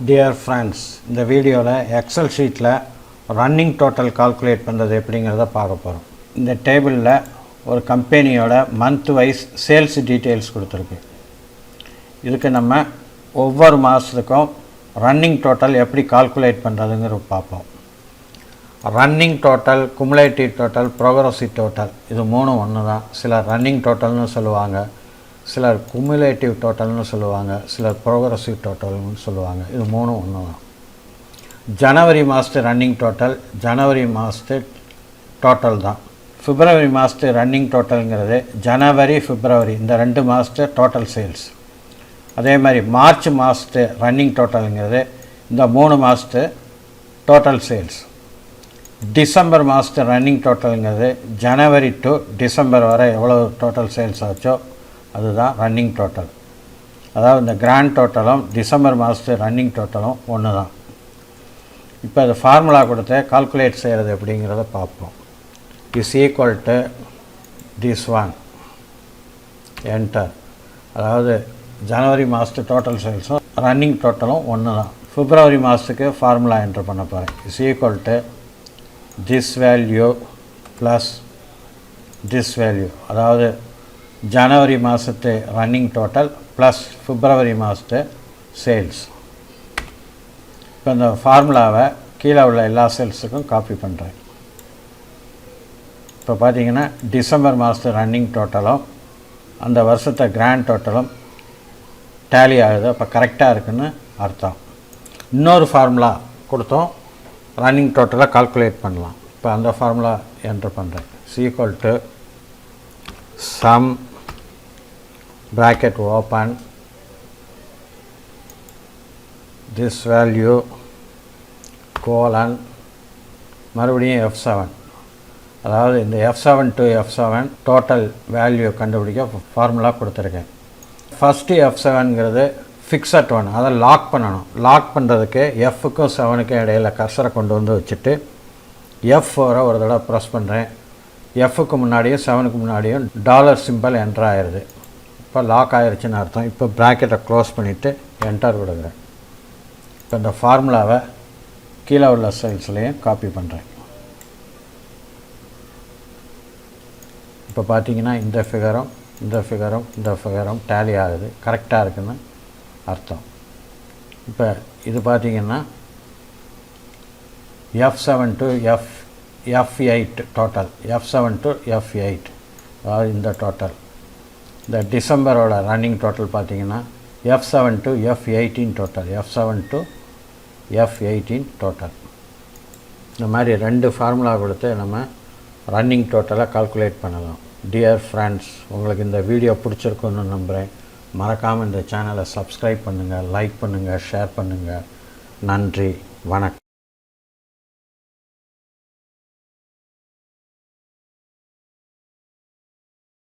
Dear friends, இந்த வீடியோவில் XL ஷீட்டில் ரன்னிங் டோட்டல் கால்குலேட் பண்ணுறது எப்படிங்கிறத பார்க்க போகிறோம். இந்த டேபிளில் ஒரு கம்பெனியோட மந்த் வைஸ் சேல்ஸ் டீட்டெயில்ஸ் கொடுத்துருக்கு. இதுக்கு நம்ம ஒவ்வொரு மாதத்துக்கும் ரன்னிங் டோட்டல் எப்படி கால்குலேட் பண்ணுறதுங்கிறது பார்ப்போம். Running total, cumulative total, progressive total இது மூணும் ஒன்று தான். சிலர் ரன்னிங் டோட்டல்னு சொல்லுவாங்க, சிலர் குமுலேட்டிவ் டோட்டல்னு சொல்லுவாங்க, சிலர் ப்ரோக்ரஸிவ் டோட்டல்னு சொல்லுவாங்க. இது மூணும் ஒன்று தான். ஜனவரி மாதத்து ரன்னிங் டோட்டல் ஜனவரி மாதத்து டோட்டல் தான். பிப்ரவரி மாதத்து ரன்னிங் டோட்டலுங்கிறது ஜனவரி பிப்ரவரி இந்த 2 மாதத்து டோட்டல் சேல்ஸ். அதே மாதிரி மார்ச் மாதத்து ரன்னிங் டோட்டலுங்கிறது இந்த 3 மாதத்து டோட்டல் சேல்ஸ். டிசம்பர் மாதத்து ரன்னிங் டோட்டலுங்கிறது ஜனவரி டு டிசம்பர் வரை எவ்வளோ டோட்டல் சேல்ஸ் ஆச்சோ அதுதான் ரன்னிங் டோட்டல். அதாவது இந்த கிராண்ட் டோட்டலும் டிசம்பர் மாதத்து ரன்னிங் டோட்டலும் ஒன்று தான். இப்போ அது ஃபார்முலா கொடுத்து கால்குலேட் செய்கிறது எப்படிங்கிறத பார்ப்போம். Is equal to this one enter. அதாவது ஜனவரி மாதத்து டோட்டல் சேல்ஸும் ரன்னிங் டோட்டலும் ஒன்று தான். பிப்ரவரி மாதத்துக்கு ஃபார்முலா என்டர் பண்ண போகிறேன். Is equal to this value plus this value. அதாவது ஜனவரி மாதத்து ரன்னிங் டோட்டல் ப்ளஸ் பிப்ரவரி மாதத்து சேல்ஸ். இப்போ இந்த ஃபார்முலாவை கீழே உள்ள எல்லா சேல்ஸுக்கும் காப்பி பண்ணுறேன். இப்போ பார்த்தீங்கன்னா டிசம்பர் மாதத்து ரன்னிங் டோட்டலும் அந்த வருஷத்தை கிராண்ட் டோட்டலும் டேலி ஆகுது. அப்போ கரெக்டாக இருக்குதுன்னு அர்த்தம். இன்னொரு ஃபார்முலா கொடுத்தோம் ரன்னிங் டோட்டலாக கால்குலேட் பண்ணலாம். இப்போ அந்த ஃபார்முலா என்ட்ரு பண்ணுறேன். Equal to sum bracket open this value colon மறுபடியும் F7. அதாவது இந்த F7 to F7 total value கண்டுபிடிக்க ஃபார்முலா கொடுத்துருக்கேன். ஃபஸ்ட்டு F7ங்கிறது ஃபிக்ஸட் ஒன், அதை லாக் பண்ணணும். லாக் பண்ணுறதுக்கு Fக்கும் 7க்கும் இடையில் கர்சரை கொண்டு வந்து வச்சுட்டு F4 ஒரு தடவை ப்ரெஸ் பண்ணுறேன். Fக்கு முன்னாடியும் 7க்கு முன்னாடியும் டாலர் சிம்பிள் என்டர் ஆயிடுது. இப்போ லாக் ஆகிருச்சுன்னு அர்த்தம். இப்போ ப்ராக்கெட்டை க்ளோஸ் பண்ணிவிட்டு என்டர் விடுகிறேன். இப்போ இந்த ஃபார்முலாவை கீழே உள்ள செல்ஸ்லேயும் காப்பி பண்ணுறேன். இப்போ பார்த்தீங்கன்னா இந்த ஃபிகரும் இந்த ஃபிகரும் இந்த ஃபிகரும் டேலி ஆகுது, கரெக்டாக இருக்குதுன்னு அர்த்தம். இப்போ இது பார்த்தீங்கன்னா F7 to F8 total, F7 to F8 அதாவது இந்த டோட்டல். இந்த டிசம்பரோட ரன்னிங் டோட்டல் பார்த்தீங்கன்னா F7 to F18 total, F7 to F18 total. இந்த மாதிரி 2 ஃபார்முலா கொடுத்து நம்ம ரன்னிங் டோட்டலாக கால்குலேட் பண்ணலாம். டியர் ஃப்ரெண்ட்ஸ், உங்களுக்கு இந்த வீடியோ பிடிச்சிருக்குன்னு நம்புகிறேன். மறக்காமல் இந்த சேனலை சப்ஸ்கிரைப் பண்ணுங்கள், லைக் பண்ணுங்கள், ஷேர் பண்ணுங்கள். நன்றி, வணக்கம்.